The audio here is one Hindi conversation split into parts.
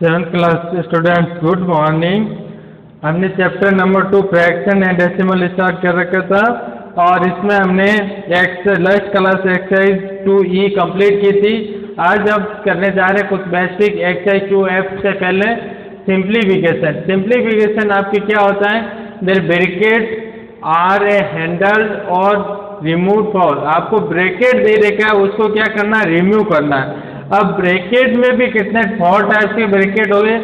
7th class students, good morning. हमने chapter number 2 fraction and decimal start कर रखा था और इसमें हमने last class exercise 2E complete की थी। आज अब करने जा रहे हैं कुछ बेसिक एक्सरसाइज 2F से पहले सिंप्लीफिकेशन। सिंप्लीफिकेशन आपकी क्या होता है? There bracket are a handle और रिमूव फॉर। आपको ब्रैकेट दे रखा है, उसको क्या करना है? रिमूव करना है। अब ब्रैकेट में भी कितने 4 टाइप के ब्रैकेट हो गए,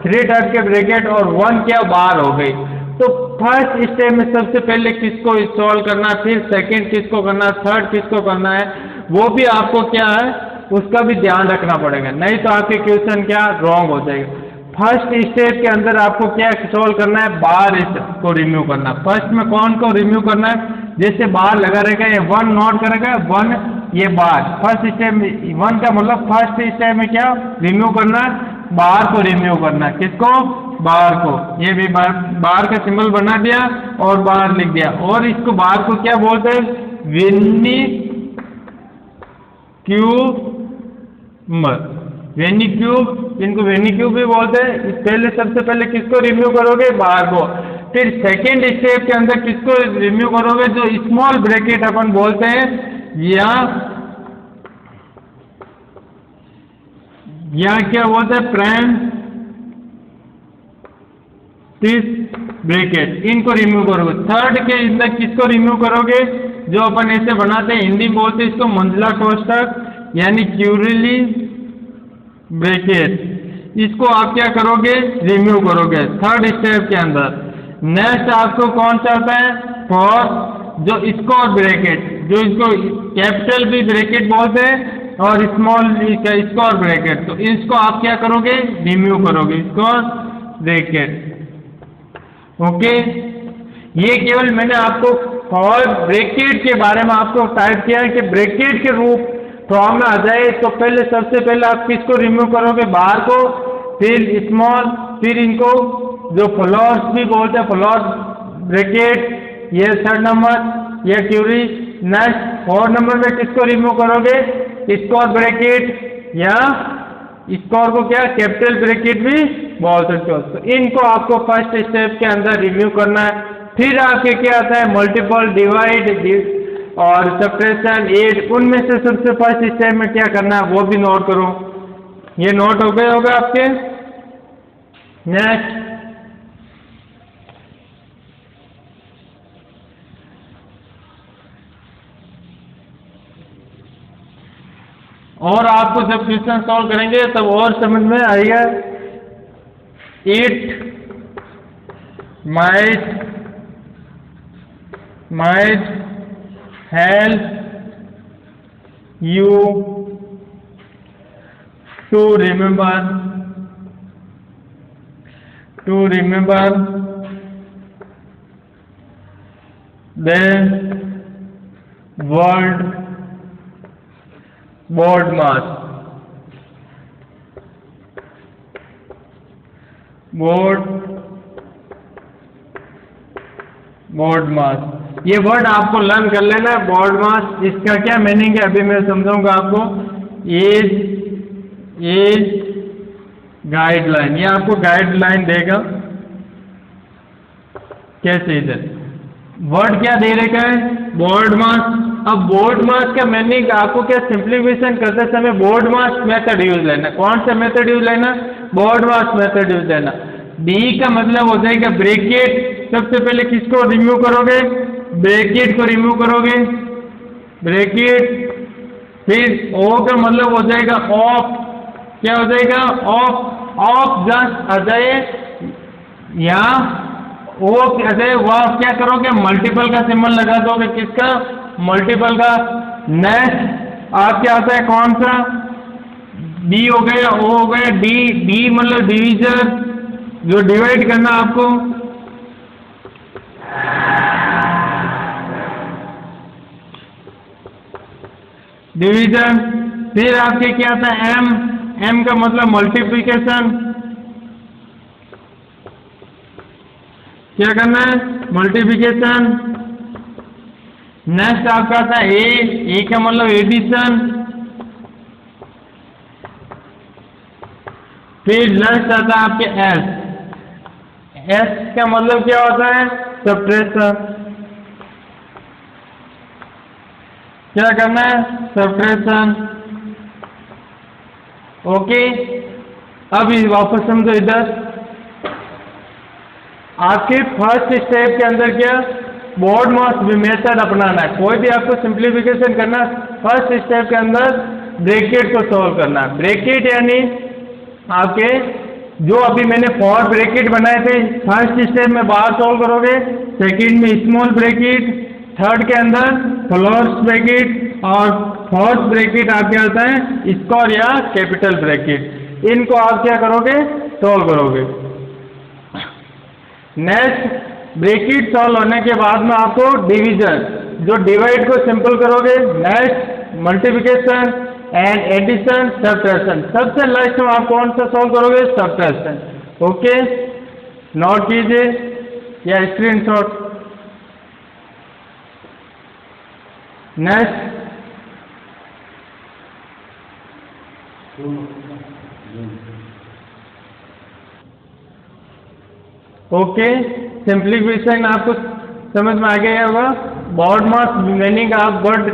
3 टाइप के ब्रैकेट और 1 क्या बार हो गई। तो फर्स्ट स्टेप में सबसे पहले किसको सॉल्व करना है, फिर सेकंड किसको करना है, थर्ड किसको करना है, वो भी आपको क्या है उसका भी ध्यान रखना पड़ेगा, नहीं तो आपके क्वेश्चन क्या रॉन्ग हो जाएगा। फर्स्ट स्टेप के अंदर आपको क्या सॉल्व करना है? बार को रिमूव करना। फर्स्ट में कौन को रिमूव करना है? जैसे बार लगा रहेगा, ये 1 नोट करेगा, 1 ये बार। फर्स्ट स्टेप में 1 का मतलब फर्स्ट स्टेप में क्या रिमूव करना है? बार को रिमूव करना है। किसको? बार को। ये भी बार का सिंबल बना दिया और बार लिख दिया। और इसको बार को क्या बोलते हैं? वेनिक्यूब, इनको वेनिक्यूब भी बोलते हैं। पहले सबसे पहले किसको रिमूव करोगे? बार को। फिर सेकेंड स्टेप के अंदर किसको रिमूव करोगे? जो स्मॉल ब्रैकेट अपन बोलते हैं, या क्या बोलते हैं? पैरेंथेसिस ब्रैकेट, इनको रिमूव करोगे। थर्ड के अंदर किसको रिमूव करोगे? जो अपन ऐसे बनाते हैं, हिंदी में बोलते हैं इसको मंझला कोष्ठक, यानी क्यूरिली ब्रैकेट। इसको आप क्या करोगे? रिमूव करोगे थर्ड स्टेप के अंदर। नेक्स्ट आपको कौन सा आता है? फॉर जो स्क्वायर ब्रैकेट, जो इसको कैपिटल भी ब्रैकेट बोलते हैं और स्मॉल स्क्वायर ब्रैकेट, तो इसको आप क्या करोगे? रिमूव करोगे स्क्वायर ब्रैकेट। ओके, ये केवल मैंने आपको फॉर ब्रैकेट के बारे में आपको टाइप किया है कि ब्रैकेट के रूप फॉर्म में आ जाए। तो पहले सबसे पहले आप किसको रिमूव करोगे? बार को, फिर स्मॉल, फिर इनको जो फ्लोर्स भी बोलते हैं, फ्लोर ब्रैकेट, ये थर्ड नंबर, ये क्यूरी। नेक्स्ट 4 नंबर में किसको रिमूव करोगे? स्क्वायर ब्रैकेट, या स्क्वायर को क्या कैपिटल ब्रैकेट भी बोल सकते हो। तो इनको आपको फर्स्ट स्टेप के अंदर रिमूव करना है। फिर आपके क्या आता है? मल्टीपल, डिवाइड और सब्ट्रैक्शन, ऐड। उनमें से सबसे फर्स्ट स्टेप में क्या करना है वो भी नोट करो। ये नोट हो गए होगा आपके। नेक्स्ट और आपको जब क्वेश्चन सॉल्व करेंगे तब और समझ में आएगा। It might help you to remember the word board mass. Board mass, ये वर्ड आपको लर्न कर लेना है। बोर्ड मास, इसका क्या मीनिंग है अभी मैं समझाऊंगा आपको। एज गाइडलाइन, ये आपको गाइडलाइन देगा कैसे। इधर वर्ड क्या दे रखा है? बोर्ड मास। अब बोर्ड मास का मीनिंग आपको क्या सिंप्लीफिकेशन करते समय बोर्ड मास मेथड यूज लेना। कौन सा मेथड यूज लेना? बोर्ड मास मेथड यूज लेना। डी का मतलब हो जाएगा ब्रैकेट। सबसे पहले किसको रिमूव करोगे? ब्रैकेट को रिमूव करोगे, ब्रैकेट। फिर ओ का मतलब हो जाएगा ऑफ, क्या हो जाएगा? ऑफ। ऑफ जस्ट आ जाए या ओ आ जाए, वह क्या करोगे? मल्टीपल का सिंबल लगा दोगे। किसका? मल्टीपल का। नेक्स्ट आप क्या आता है? कौन सा? डी हो गया, ओ हो गया, डी। डी मतलब डिवीजन, जो डिवाइड करना आपको। डिवीजन। फिर आपके क्या आता है? एम। एम का मतलब मल्टीप्लिकेशन, क्या करना है? मल्टीप्लिकेशन। नेक्स्ट आपका आता है ए का मतलब एडिशन। फिर लास्ट आता है आपके एस। एस का मतलब क्या होता है? सब्ट्रैक्शन। क्या करना है? सब्ट्रैक्शन। ओके, अब वापस समझो इधर। आपके फर्स्ट स्टेप के अंदर क्या बोर्ड मास मेथड अपनाना है। कोई भी आपको सिंप्लीफिकेशन करना है, फर्स्ट स्टेप के अंदर ब्रैकेट को सॉल्व करना है। ब्रैकेट यानी आपके जो अभी मैंने 4 ब्रैकेट बनाए थे, फर्स्ट स्टेप में बाहर सॉल्व करोगे, सेकंड में स्मॉल ब्रैकेट, थर्ड के अंदर क्लोज ब्रैकेट और फोर्थ ब्रैकेट आपके आता है स्क्वायर या कैपिटल ब्रैकेट। इनको आप क्या करोगे? सॉल्व करोगे। नेक्स्ट ब्रैकेट सॉल्व होने के बाद में आपको डिवीजन, जो डिवाइड को सिंपल करोगे। Next multiplication and addition, subtraction. सबसे लास्ट में आप कौन सा सॉल्व करोगे? सब्ट्रैक्शन। ओके, नोट कीजिए या स्क्रीनशॉट। नेक्स्ट ओके, सिंप्लीफिकेशन आपको समझ में आ गया होगा। बोर्ड मास मीनिंग आप वर्ड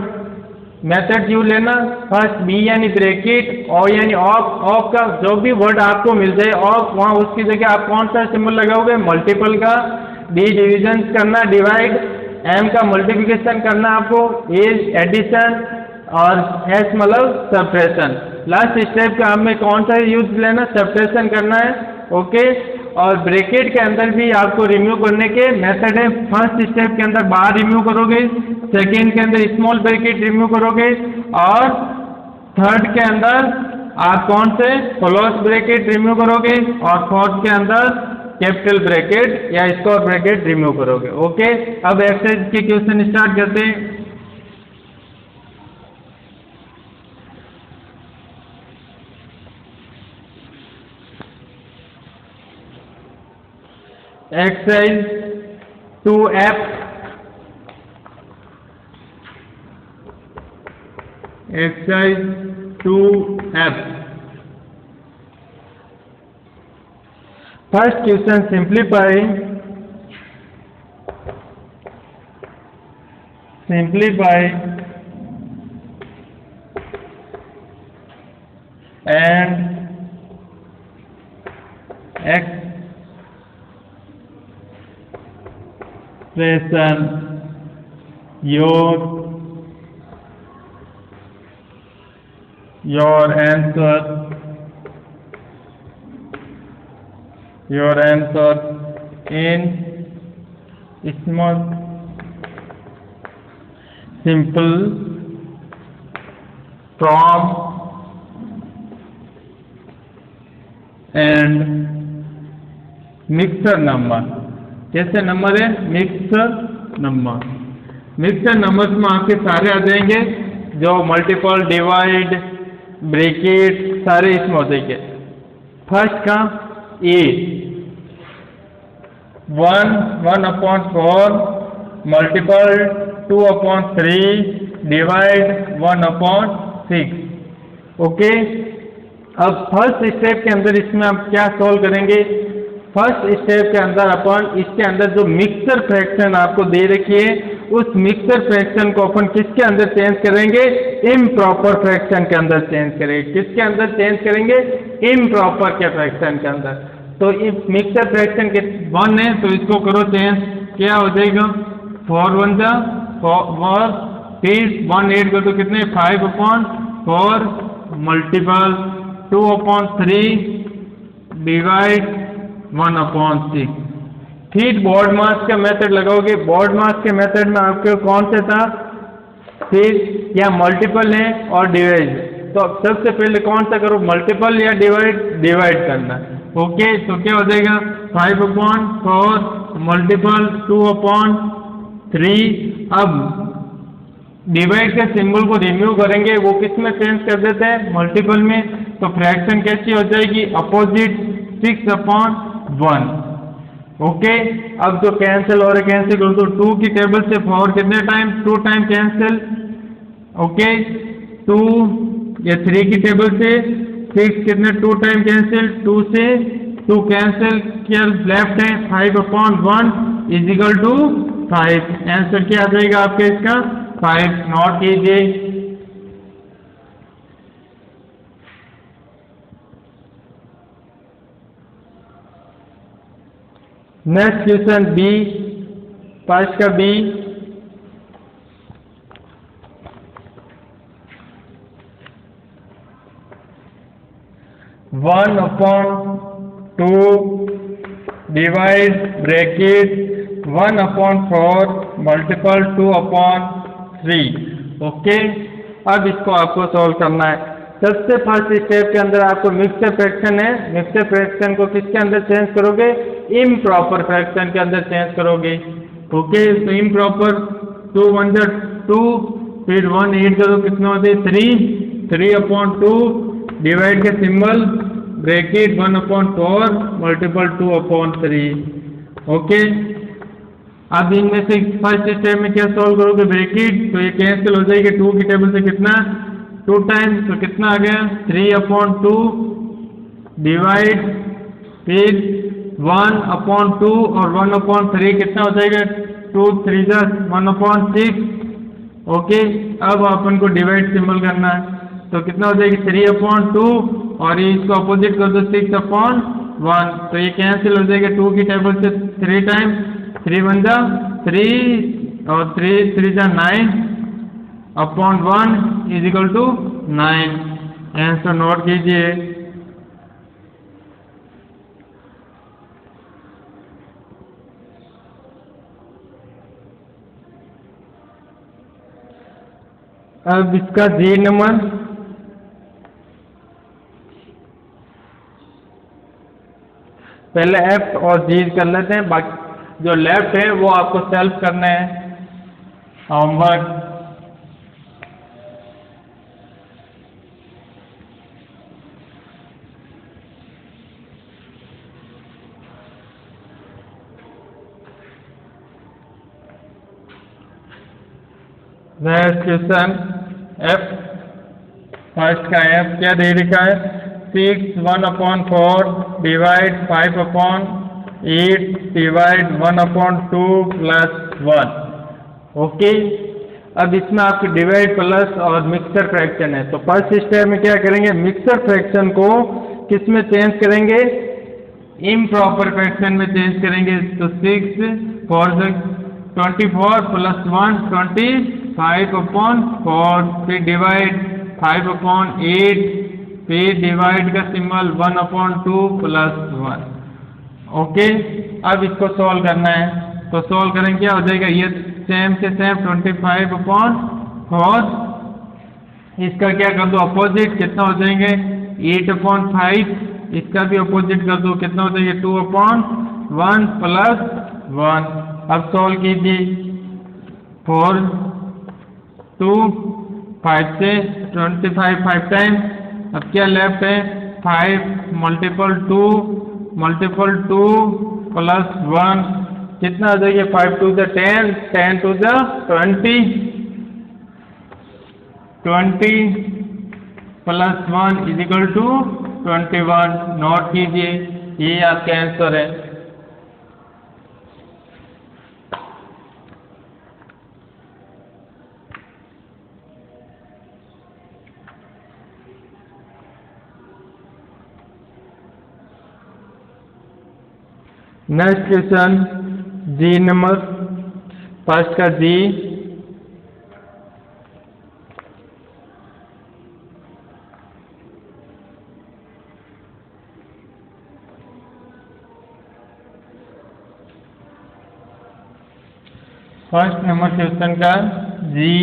मेथड यूज लेना। फर्स्ट बी यानी ब्रैकेट, ओ यानी ऑफ। ऑफ का जो भी वर्ड आपको मिल जाए ऑफ, वहाँ उसकी जगह आप कौन सा सिंबल लगाओगे? मल्टीपल का। डी डिवीजन करना, डिवाइड। एम का मल्टीप्लिकेशन करना आपको, ए एडिशन और एस मतलब सब्ट्रैक्शन। लास्ट स्टेप का हमें कौन सा यूज लेना? सब्ट्रैक्शन करना है। ओके, और ब्रैकेट के अंदर भी आपको रिमूव करने के मेथड है। फर्स्ट स्टेप के अंदर बाहर रिमूव करोगे, सेकेंड के अंदर स्मॉल ब्रैकेट रिमूव करोगे और थर्ड के अंदर आप कौन से? क्लोज ब्रैकेट रिमूव करोगे और फोर्थ के अंदर कैपिटल ब्रैकेट या स्क्वायर ब्रैकेट रिमूव करोगे। ओके, अब एक्सरसाइज के क्वेश्चन स्टार्ट करते हैं। Exercise 2F। Exercise 2F। First question, simplify and expression your answer in small simple form and mixer number. कैसे नंबर है? Mixer number. मिक्सर नंबर्स में आपके सारे आ जाएंगे, जो मल्टीपल, डिवाइड, ब्रैकेट सारे इसमें हो जाएंगे। फर्स्ट का ए 1/4, मल्टीपल 2/3, डिवाइड 1/6। ओके, अब फर्स्ट स्टेप के अंदर इसमें आप क्या सॉल्व करेंगे? फर्स्ट स्टेप के अंदर अपन इसके अंदर जो मिक्सर फ्रैक्शन आपको दे रखी है, उस मिक्सर फ्रैक्शन को अपन किसके अंदर चेंज करेंगे? इम्प्रॉपर फ्रैक्शन के अंदर चेंज करेंगे। किसके अंदर चेंज करेंगे? इम्प्रॉपर के फ्रैक्शन के अंदर। तो इस मिक्सर फ्रैक्शन के 1 है तो इसको करो चेंज। क्या हो जाएगा? 4 1 जा 4, फिर 1 ऐड कर दो, कितने? 5/4, मल्टीपल 2/3, डिवाइड 1/6। फिर बोर्ड मास का मेथड लगाओगे। बोर्ड मास के मेथड में आपके कौन से था? फिर या मल्टीपल है और डिवाइड। तो सबसे पहले कौन सा करो? मल्टीपल या डिवाइड करना। ओके, तो क्या हो जाएगा? 5/4, मल्टीपल 2/3। अब डिवाइड के सिंबल को रिमूव करेंगे, वो किस में चेंज कर देते हैं? मल्टीपल में। तो फ्रैक्शन कैसी हो जाएगी? अपोजिट 6/1। ओके, अब जो कैंसिल हो रहे कैंसिल कर दो। 2 की टेबल से 4 कितने टाइम? 2 time cancel. ओके, 2 या 3 की टेबल से 6 कितने 2 टाइम कैंसिल, 2 से 2 कैंसिल किया, लेफ्ट है 5/1 इज इक्वल टू 5। आंसर क्या आ जाएगा आपके इसका 5। नोट कीजिए। नेक्स्ट क्वेश्चन बी, 5 का B. 1/2 divide bracket 1/4 multiple 2/3। Okay, अब इसको आपको सॉल्व करना है। सबसे फर्स्ट स्टेप के अंदर आपको मिक्सर फ्रैक्शन है, मिक्सर फ्रैक्शन को किसके अंदर चेंज करोगे, इम्प्रॉपर फ्रैक्शन के अंदर चेंज करोगे। ओके, तो इम्प्रॉपर 2 1 2, फिर 1 8 करो कितने होते 3, 3/2 डिवाइड के सिंबल ब्रैकेट 1/4 मल्टीपल 2/3। ओके, अब इनमें से फर्स्ट स्टेप में क्या सॉल्व करोगे, ब्रैकेट, तो ये कैंसिल हो जाएगी 2 की टेबल से कितना 2 टाइम्स, तो कितना आ गया 3/2 डिवाइड फिर 1/2 और 1/3 कितना हो जाएगा 2 3 1/6। ओके, अब अपन को डिवाइड सिंबल करना है, तो कितना हो जाएगी 3/2 और ये इसको अपोजिट कर दो 6/1, तो ये कैंसिल हो जाएगा 2 की टेबल से 3 टाइम्स, 3 1 3 और 3 3 9/1 is equal to 9। Answer note कीजिए। अब इसका जी नंबर, पहले एफ और जी कर लेते हैं, बाकी जो लेफ्ट है वो आपको सेल्फ करना है homework. Next question F, first का एफ क्या दे रखा है 6 1/4 डिवाइड 5/8 डिवाइड 1/2 प्लस 1। ओके, अब इसमें आपकी डिवाइड प्लस और मिक्सर फ्रैक्शन है, तो फर्स्ट स्टेप में क्या करेंगे, मिक्सर फ्रैक्शन को किस में चेंज करेंगे, इम्प्रॉपर फ्रैक्शन में चेंज करेंगे। तो 6 4 24 प्लस 1 25/4, फिर डिवाइड 5/8, फिर डिवाइड का सिंबल 1/2 प्लस 1। ओके, अब इसको सॉल्व करना है, तो सॉल्व करेंगे क्या हो जाएगा, ये सेम से सेम 25/4, इसका क्या कर दो अपोजिट, कितना हो जाएंगे 8/5, इसका भी अपोजिट कर दो, कितना हो जाएगा 2/1 प्लस 1। अब सॉल्व कीजिए, 4 2 5 से 25 5 टाइम, अब क्या लेफ्ट है 5 मल्टीपल 2 प्लस 1, कितना आ जाएगा 5 2 10 10 2 20 20 plus 1 is equal to 21। Note कीजिए, ये आपका आंसर है। Next question G number, first का जी, फर्स्ट नंबर क्वेश्चन का जी,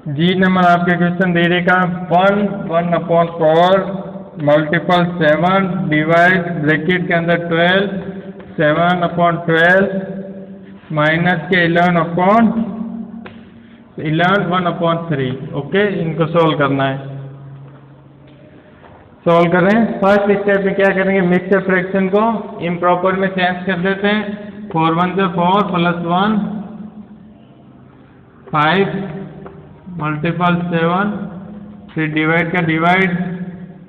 जी नंबर आपके क्वेश्चन दे देगा 1/4 मल्टीपल 7 डिवाइड ब्रैकेट के अंदर 12 7/12 माइनस के 11/3। ओके, इनको सोल्व करना है। सॉल्व करें। फर्स्ट स्टेप में क्या करेंगे, मिक्सर फ्रैक्शन को इम्प्रॉपर में चेंज कर देते हैं। 4 1 से 4 प्लस 1 5 मल्टीपल 7, फिर डिवाइड का डिवाइड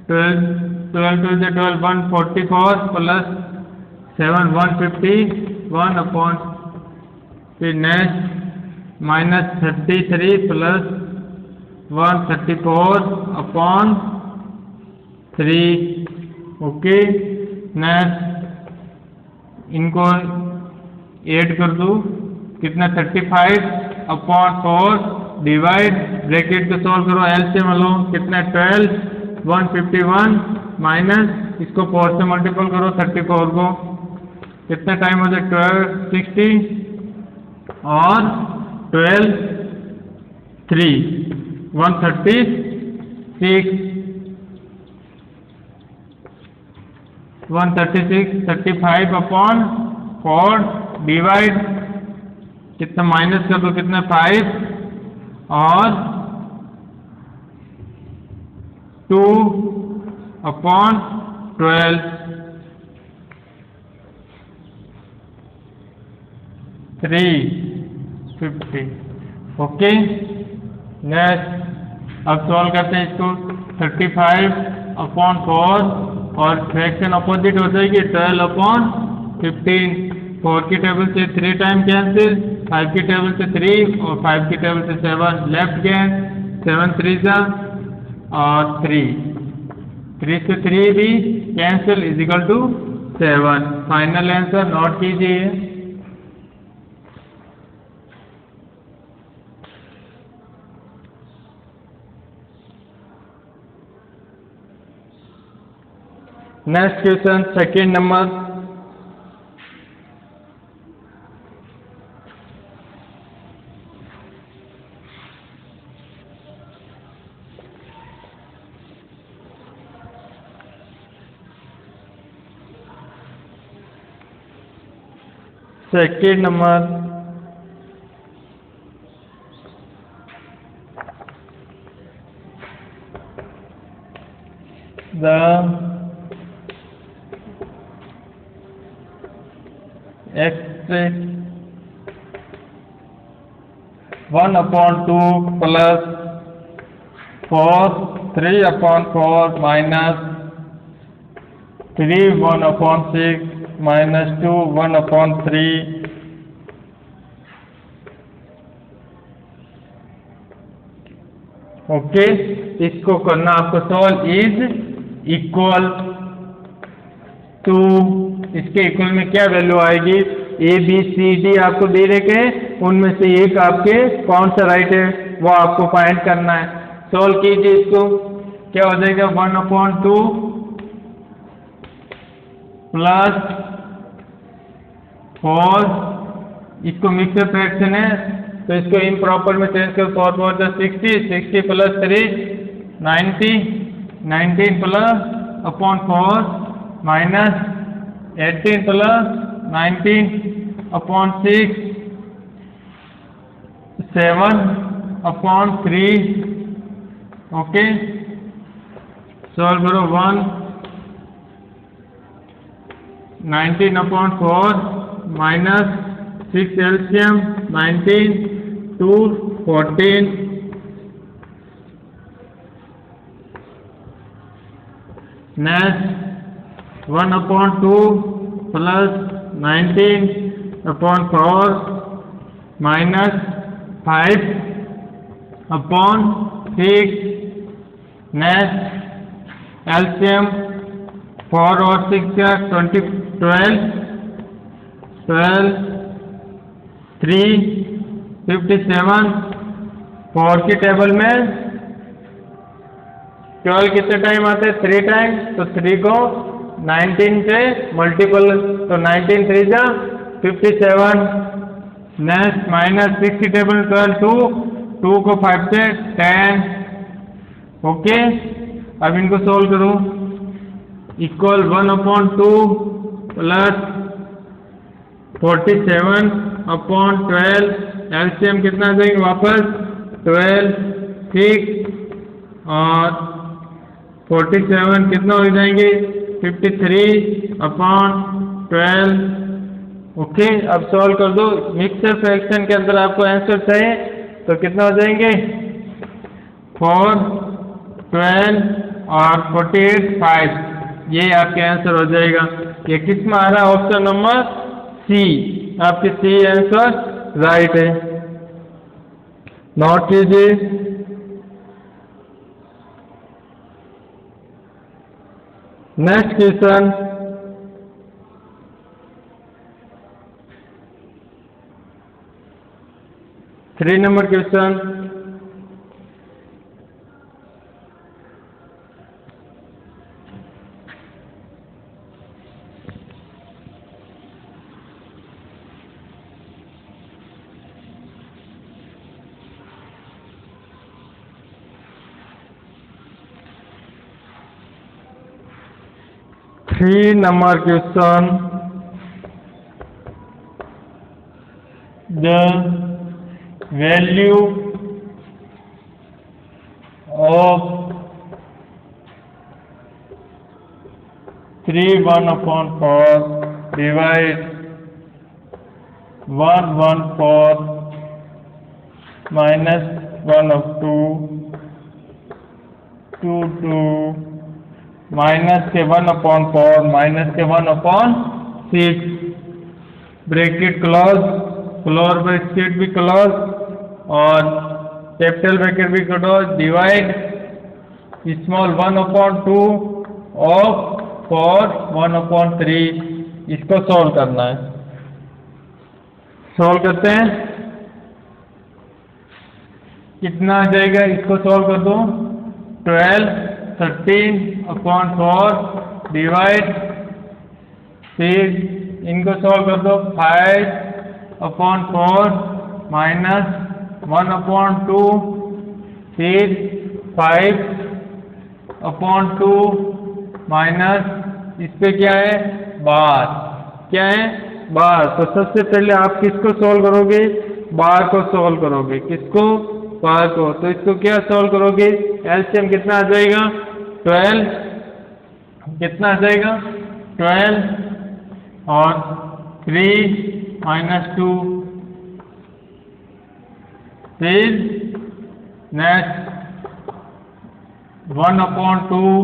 12 12 2 से 12 144 प्लस 7 151 अपॉन, फिर next minus 33 plus 134 upon 3। Okay, next इनको ऐड कर दूँ, कितना 35 अपॉन 4 डिवाइड, ब्रैकेट को सॉल्व करो, एलसीएम लो, कितना 12 151 माइनस इसको 4 से मल्टीपल करो 34 को, कितना टाइम हो जाए 12 60 और 12 3 136 35 अपॉन 4 डिवाइड, कितना माइनस कर दो, कितना 5 और 2 अपॉन 12 350। ओके, नेक्स्ट अब सॉल्व करते हैं इसको, 35 अपॉन 4 और फ्रैक्शन अपोजिट हो जाएगी 12 अपॉन 15। 4 की टेबल से 3 टाइम कैंसिल, 5 की टेबल से 3 और 5 की टेबल से 7 लेफ्ट गैन, 7 3 और 3 से 3 भी cancel is equal to 7। Final answer note कीजिए। Next question, second number, second number, the x 1 upon 2 plus 4 3 upon 4 minus 3 1 upon 6 minus 2 1 upon 3 okay, इसको करना आपको सॉल्व इज इक्वल टू, इसके इक्वल में क्या वैल्यू आएगी, ए बी सी डी आपको दे रखे, उनमें से एक आपके कौन सा राइट है वो आपको फाइंड करना है। सॉल्व कीजिए इसको, क्या हो जाएगा 1 अपॉन 2 प्लस 4, इसको मिक्सर फ्रैक्शन है तो इसको इम्प्रॉपर में चेंज कर, 4 4 60 plus 3 90 19 plus upon 4 minus 18 plus 19 upon 6 7 upon 3। Okay, solve करो, 1 19 upon 4 minus 6 LCM 19 2 14 next 1 upon 2 plus 19 upon 4 minus 5 upon 6 next LCM 4 और 6 का 12 3 57। 4 की टेबल में 12 कितने टाइम आते हैं, 3 टाइम, तो 3 को 19 से मल्टीपल, तो 19 3 जा 57। नेक्स्ट माइनस 6 की टेबल 12 2 को 5 से 10। ओके, अब इनको सोल्व करो, equal 1 upon 2 plus 47 upon 12, LCM कितना आ जाएंगे वापस 12 6 और 47 कितना हो जाएंगे 53/12। ओके, अब सॉल्व कर दो। मिक्सर फ्रैक्शन के अंदर आपको आंसर चाहिए तो कितना हो जाएंगे 4, 12 और 48, 5। ये आपके आंसर हो जाएगा। ये किस में आ रहा है? Option number C. आपके सी आंसर राइट है। नोट कीजिए। Next question, three number question. Three number question, the value of 3/1/4 divide 1/4 -1/2 2 minus के 1/4 माइनस के 1/6 ब्रैकेट क्लोज, फ्लोर ब्रैकेट भी क्लोज और कैपिटल ब्रैकेट भी क्लोज, डिवाइड स्मॉल 1/2 ऑफ 4 1/3। इसको सॉल्व करना है। सॉल्व करते हैं। कितना आ जाएगा? इसको सॉल्व कर दो। 12 13/4 डिवाइड, फिर इनको सॉल्व कर दो 5/4 माइनस 1/2, फिर 5/2 माइनस इस पे क्या है? बार। क्या है? बार। तो सबसे पहले आप किसको सॉल्व करोगे? बार को सॉल्व करोगे। किसको? बार को। तो इसको क्या सॉल्व करोगे? एलसीएम कितना आ जाएगा? 12। कितना आ जाएगा? 12 और 3 -2, फिर नेक्स्ट 1/2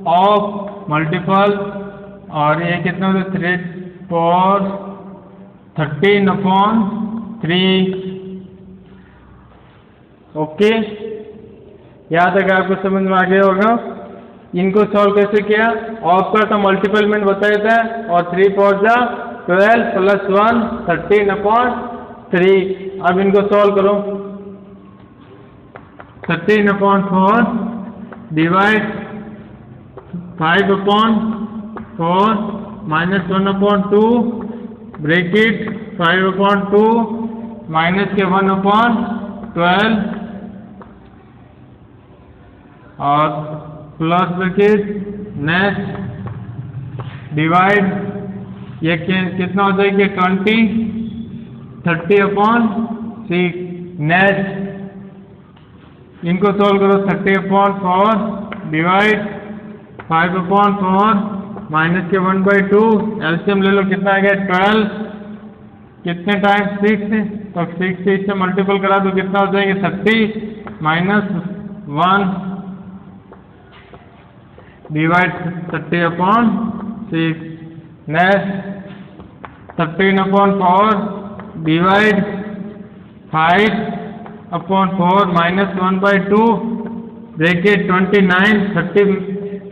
ऑफ मल्टीपल, और ये कितना होता है? 3 4 13/3। ओके, यहाँ तक आपको समझ में आ गया होगा। इनको सॉल्व कैसे किया? ऑफ का तो मल्टीपल मैंने बताया था, और 3 4 जा 12 + 1 13/3। अब इनको सॉल्व करो। 13/4 डिवाइड 5/4 -1/2 ब्रैकेट 5/2 माइनस के 1/12 और प्लस ब्रैकेट नेक्स्ट डिवाइड, ये कितना हो जाएगा? 20 30/6। नेक्स्ट इनको सॉल्व करो। 30/4 डिवाइड 5/4 माइनस के 1/2, एलसीएम ले लो। कितना आ गया? 12। कितने टाइम्स? 6। तो 6 से इससे मल्टीपल करा दो, कितना हो जाएंगे? 30 -1 डिवाइड 30/6। Next 13/4 divide 5/4 -1/2 bracket 29।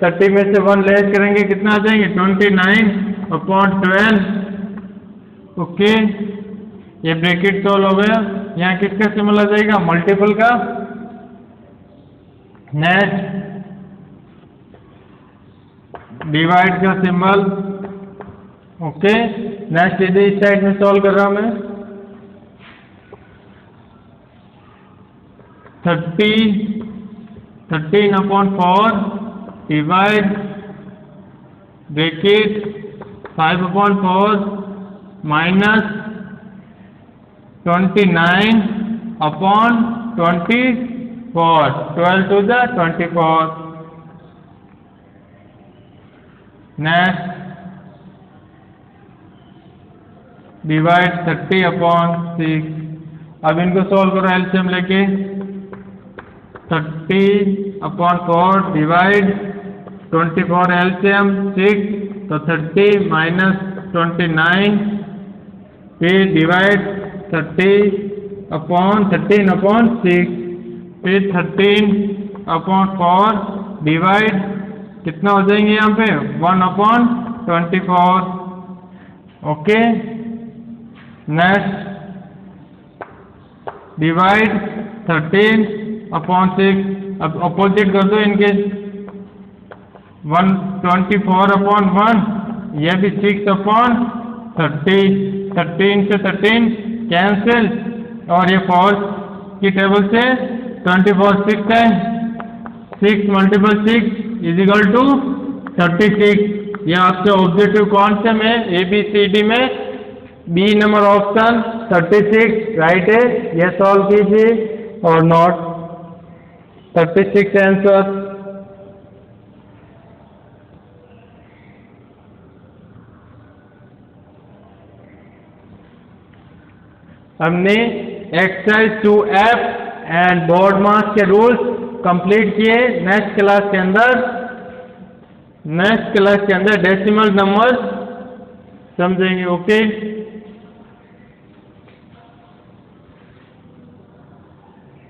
30 में से 1 लेस करेंगे, कितना आ जाएंगे? 29/12। ओके, ये ब्रैकेट सॉल्व हो गया। यहाँ किसका सिंबल आ जाएगा? मल्टीपल का। नेक्स्ट डिवाइड का सिंबल। ओके, नेक्स्ट इधर इस साइड में सॉल्व कर रहा हूं मैं। 13/4 divide bracket 5/4 minus 29/24 12 to the 24। Next divide 30/6। अब इनको सॉल्व करो एलसीएम लेके। 30/4 डिवाइड 24 एलसीएम 6, तो 30 माइनस 29, फिर डिवाइड 13/6, फिर 13/4 डिवाइड कितना हो जाएंगे यहाँ पे 1/24। Okay, next divide 13/6। अब अपोजिट कर दो इनके, 124/1, यह भी 6/30। 13 से 13 कैंसिल, और ये 4 की टेबल से 24 6 है, 6 × 6 = 36। ये आपके ऑब्जेक्टिव कौन से में ABCD में बी नंबर ऑप्शन 36 राइट है। ये सॉल्व कीजिए और नोट 36 आंसर। हमने एक्सरसाइज 2F एंड बोर्ड मास के रूल्स कंप्लीट किए। नेक्स्ट क्लास के अंदर डेसिमल नंबर समझेंगे। ओके।